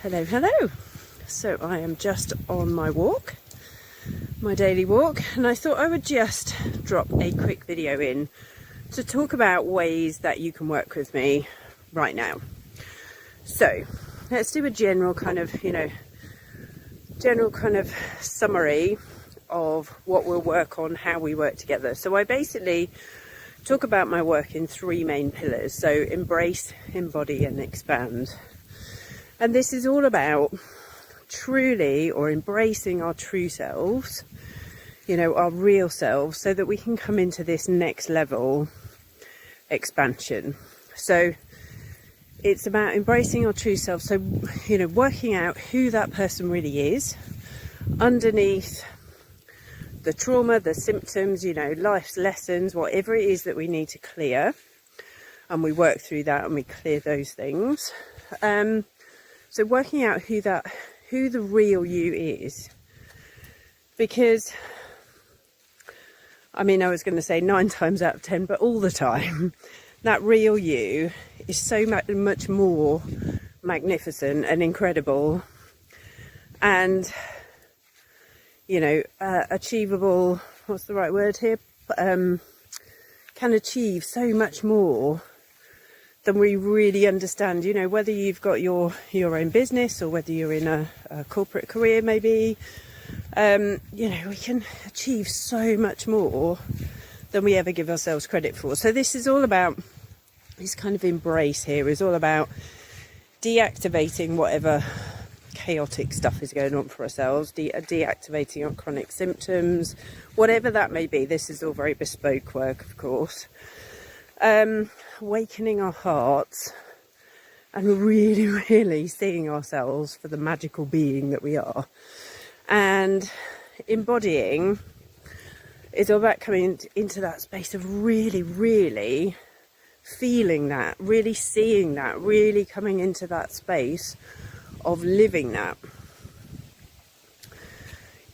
Hello, hello. So I am just on my walk, my daily walk, and I thought I would just drop a quick video in to talk about ways that you can work with me right now. So let's do a general kind of, summary of what we'll work on, how we work together. So I basically talk about my work in three main pillars. So embrace, embody and expand. And this is all about truly or embracing our true selves, our real selves, so that we can come into this next level expansion. So it's about embracing our true self. So, working out who that person really is underneath the trauma, the symptoms, life's lessons, whatever it is that we need to clear. And we work through that and we clear those things. So working out who the real you is, because I was going to say 9 times out of 10, but all the time, that real you is so much more magnificent and incredible and, achievable, what's the right word here, can achieve so much more than we really understand. Whether you've got your own business or whether you're in a corporate career maybe, we can achieve so much more than we ever give ourselves credit for. So this is all about, this kind of embrace here is all about deactivating whatever chaotic stuff is going on for ourselves, deactivating our chronic symptoms, whatever that may be. This is all very bespoke work, of course. Awakening our hearts and really, really seeing ourselves for the magical being that we are. And embodying is all about coming into that space of really, really feeling that, really seeing that, really coming into that space of living that.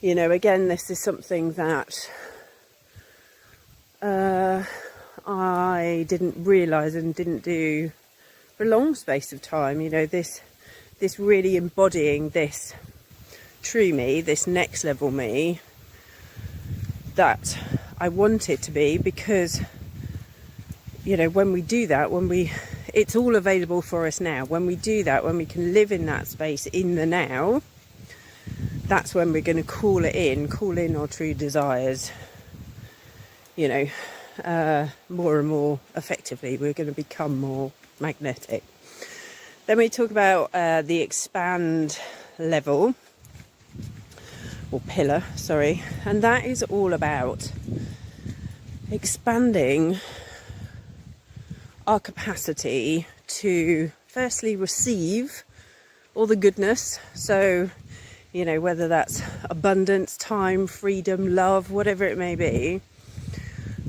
Again, this is something that I didn't realise and didn't do for a long space of time. This really embodying this true me, this next level me that I want it to be, because when we do that, it's all available for us now. When we do that, when we can live in that space in the now, that's when we're going to call in our true desires, more and more effectively. We're going to become more magnetic. Then we talk about the expand level, or pillar, sorry, and that is all about expanding our capacity to firstly receive all the goodness. So, whether that's abundance, time, freedom, love, whatever it may be,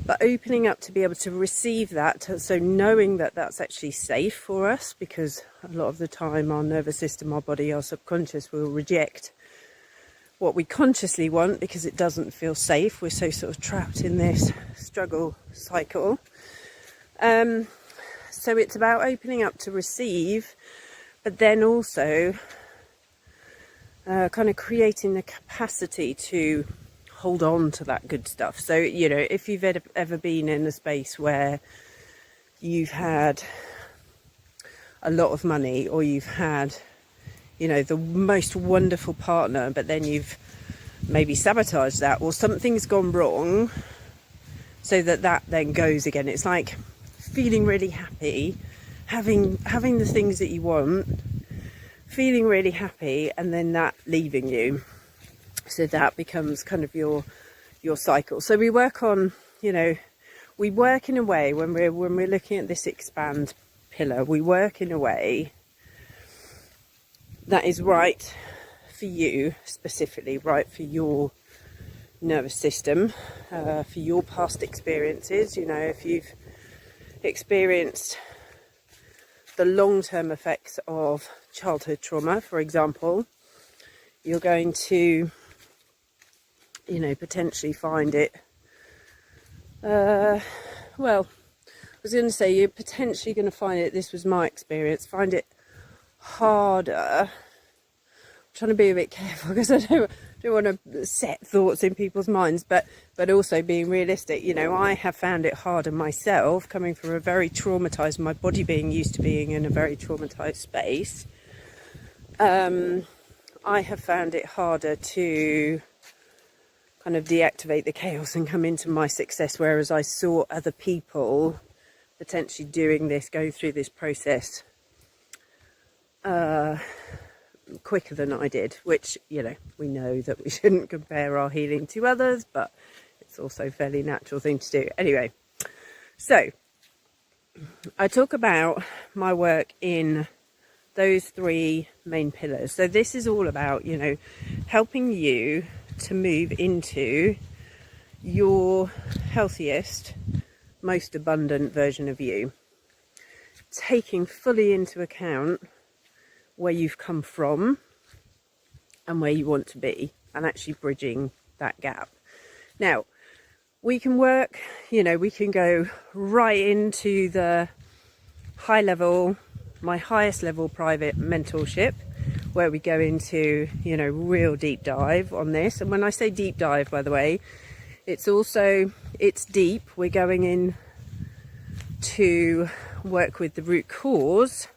but opening up to be able to receive that. So knowing that that's actually safe for us, because a lot of the time our nervous system, our body, our subconscious will reject what we consciously want because it doesn't feel safe. We're so sort of trapped in this struggle cycle. So it's about opening up to receive, but then also kind of creating the capacity to hold on to that good stuff. So, if you've ever been in a space where you've had a lot of money, or you've had, the most wonderful partner, but then you've maybe sabotaged that, or something's gone wrong, so that then goes again. It's like feeling really happy, having the things that you want, feeling really happy, and then that leaving you. So that becomes kind of your cycle. So we work on, we work in a way when we're looking at this expand pillar, we work in a way that is right for you specifically, right for your nervous system, for your past experiences. If you've experienced the long-term effects of childhood trauma, for example, you're going to potentially find it, I was going to say you're potentially going to find it, this was my experience, find it harder trying to be a bit careful because I don't want to set thoughts in people's minds, but also being realistic. You know, I have found it harder myself, coming from a very traumatized, my body being used to being in a very traumatized space. I have found it harder to kind of deactivate the chaos and come into my success, whereas I saw other people potentially doing this, going through this process quicker than I did, which, you know, we know that we shouldn't compare our healing to others, but it's also a fairly natural thing to do. Anyway, so I talk about my work in those three main pillars. So this is all about, you know, helping you to move into your healthiest, most abundant version of you, taking fully into account where you've come from and where you want to be, and actually bridging that gap. Now, we can work, you know, we can go right into the high level, my highest level private mentorship, where we go into, you know, real deep dive on this. And when I say deep dive, by the way, it's deep. We're going in to work with the root cause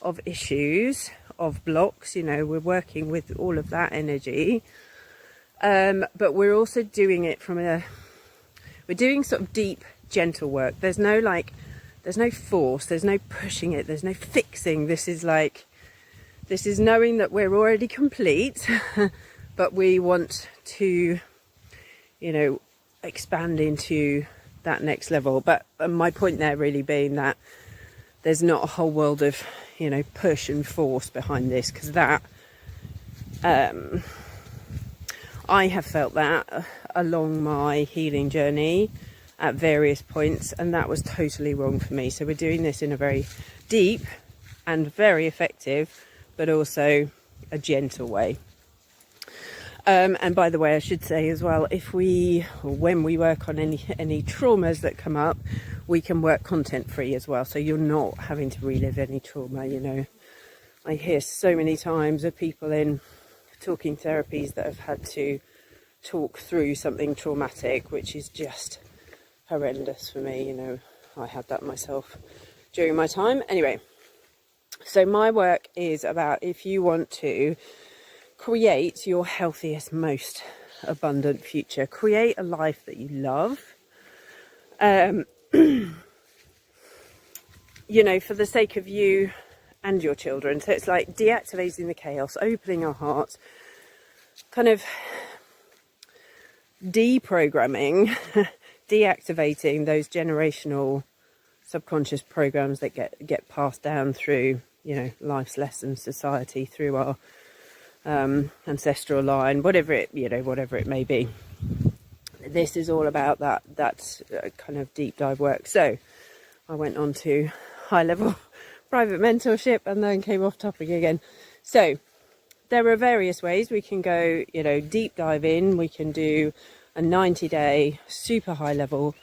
of issues, of blocks. You know, we're working with all of that energy. But we're also doing it we're doing sort of deep, gentle work. There's no force, there's no pushing it, there's no fixing. This is knowing that we're already complete, but we want to, you know, expand into that next level. But my point there really being that there's not a whole world of, you know, push and force behind this, because that I have felt that along my healing journey at various points, and that was totally wrong for me. So we're doing this in a very deep and very effective, but also a gentle way. And by the way, I should say as well, when we work on any traumas that come up, we can work content free as well. So you're not having to relive any trauma. You know, I hear so many times of people in talking therapies that have had to talk through something traumatic, which is just horrendous for me. You know, I had that myself during my time. Anyway, so my work is about, if you want to create your healthiest, most abundant future, create a life that you love, you know, for the sake of you and your children. So it's like deactivating the chaos, opening our hearts, kind of deprogramming, deactivating those generational subconscious programs that get passed down through, you know, life's lessons, society, through our ancestral line, whatever it may be. This is all about that kind of deep dive work. So I went on to high level private mentorship and then came off topic again. So there are various ways we can go, you know, deep dive in. We can do a 90-day super high level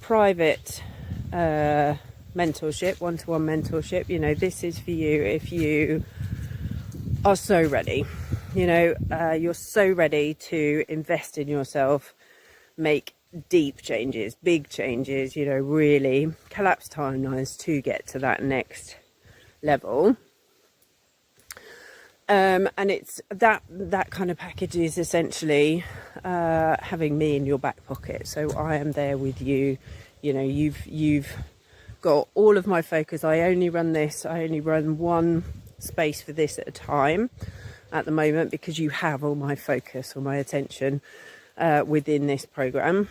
private mentorship, one-to-one mentorship. You know, this is for you if you are so ready. You know, you're so ready to invest in yourself, make deep changes, big changes, you know, really collapse timelines to get to that next level. And it's that kind of package is essentially having me in your back pocket. So I am there with you. You know, you've got all of my focus. I only run one space for this at a time at the moment, because you have all my focus, all my attention within this program.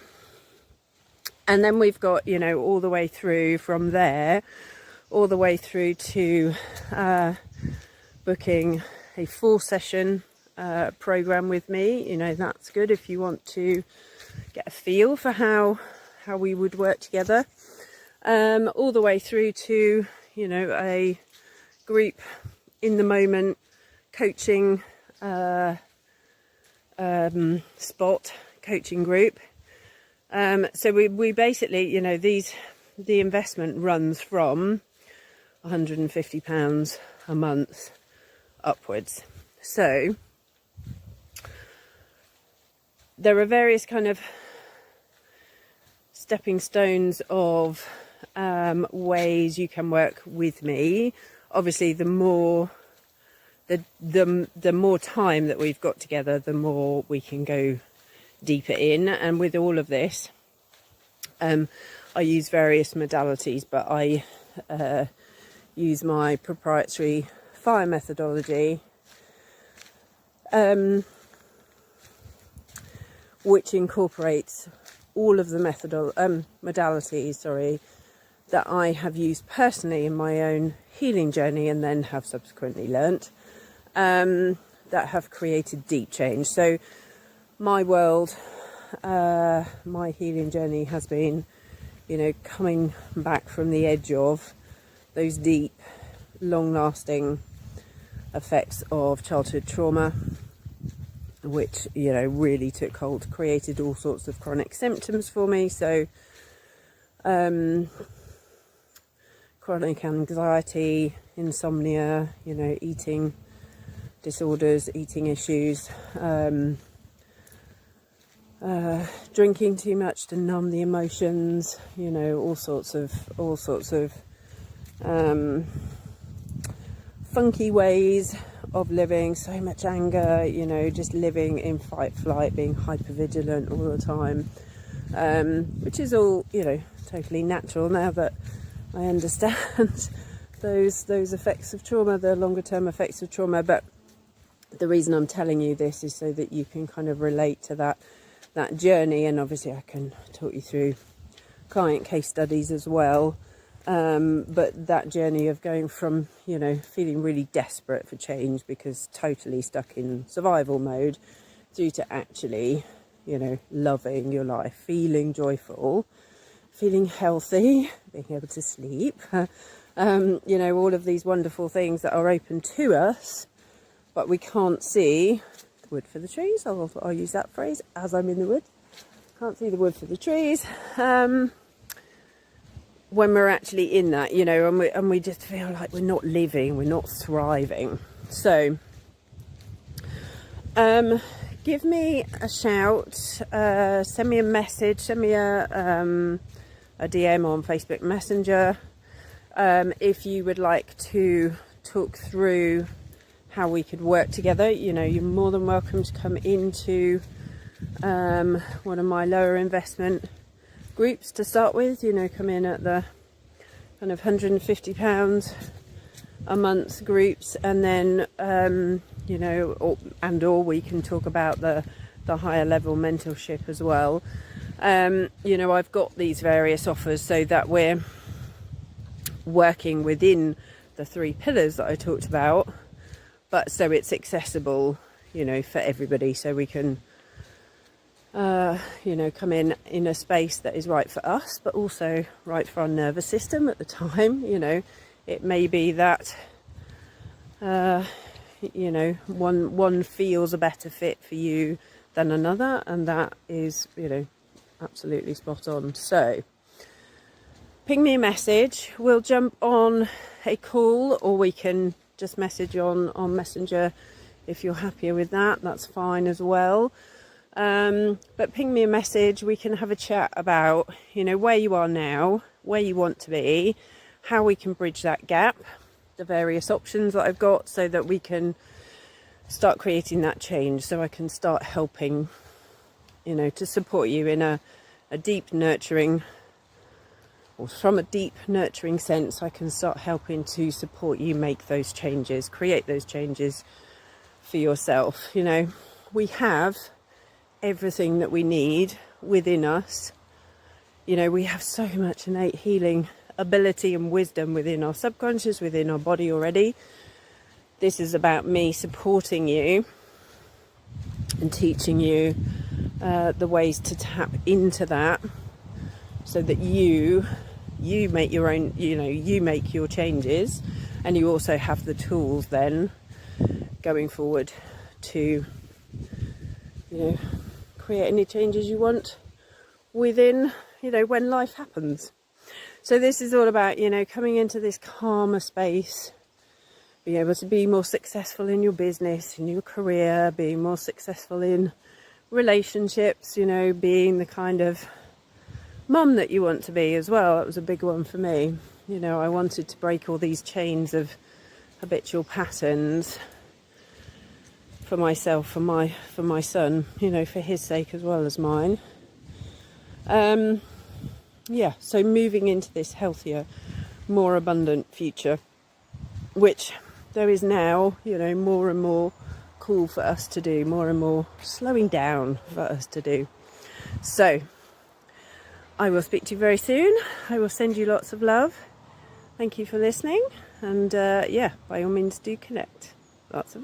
And then we've got, you know, all the way through from there, all the way through to booking a 4-session program with me. You know, that's good if you want to get a feel for how we would work together. All the way through to, you know, a group in the moment coaching spot, coaching group. So we basically, you know, the investment runs from £150 a month upwards. So there are various kind of stepping stones of ways you can work with me. Obviously, the more time that we've got together, the more we can go deeper in. And with all of this, I use various modalities, but I use my proprietary fire methodology, which incorporates all of the modalities, that I have used personally in my own healing journey and then have subsequently learnt, that have created deep change. So my world, my healing journey has been, coming back from the edge of those deep, long-lasting effects of childhood trauma, which, really took hold, created all sorts of chronic symptoms for me. So, chronic anxiety, insomnia, eating disorders, eating issues, drinking too much to numb the emotions, all sorts of funky ways of living, so much anger, just living in fight flight, being hyper vigilant all the time, which is all, totally natural now that I understand those effects of trauma, the longer term effects of trauma. But the reason I'm telling you this is so that you can kind of relate to that journey, and obviously I can talk you through client case studies as well. But that journey of going from, feeling really desperate for change because totally stuck in survival mode, through to actually, loving your life, feeling joyful, feeling healthy, being able to sleep, all of these wonderful things that are open to us, but we can't see the wood for the trees. I'll use that phrase as I'm in the wood. Can't see the wood for the trees. When we're actually in that, and we just feel like we're not living, we're not thriving. So, give me a shout, send me a message, send me a DM on Facebook Messenger, if you would like to talk through how we could work together. You're more than welcome to come into one of my lower investment groups to start with. Come in at the kind of £150 a month groups, and then or we can talk about the higher level mentorship as well. I've got these various offers so that we're working within the 3 pillars that I talked about, but so it's accessible, for everybody, so we can come in a space that is right for us, but also right for our nervous system at the time. It may be that one feels a better fit for you than another, and that is absolutely spot on. So ping me a message, we'll jump on a call, or we can just message on Messenger. If you're happier with that, that's fine as well. But ping me a message, we can have a chat about, where you are now, where you want to be, how we can bridge that gap, the various options that I've got, so that we can start creating that change, so I can start helping, to support you in a deep nurturing, or from a deep nurturing sense. I can start helping to support you make those changes, create those changes for yourself. We have everything that we need within us. We have so much innate healing ability and wisdom within our subconscious, within our body already. This is about me supporting you and teaching you the ways to tap into that, so that you make your own, you make your changes, and you also have the tools then going forward to create any changes you want within, when life happens. So this is all about, coming into this calmer space, being able to be more successful in your business, in your career, being more successful relationships, you know, being the kind of mum that you want to be as well. That was a big one for me. You know, I wanted to break all these chains of habitual patterns for myself, for my son, you know, for his sake as well as mine. Yeah, so moving into this healthier, more abundant future, which there is now, you know, more and more cool for us to do, more and more slowing down for us to do. So I will speak to you very soon. I will send you lots of love. Thank you for listening, and yeah, by all means do connect. Lots of love.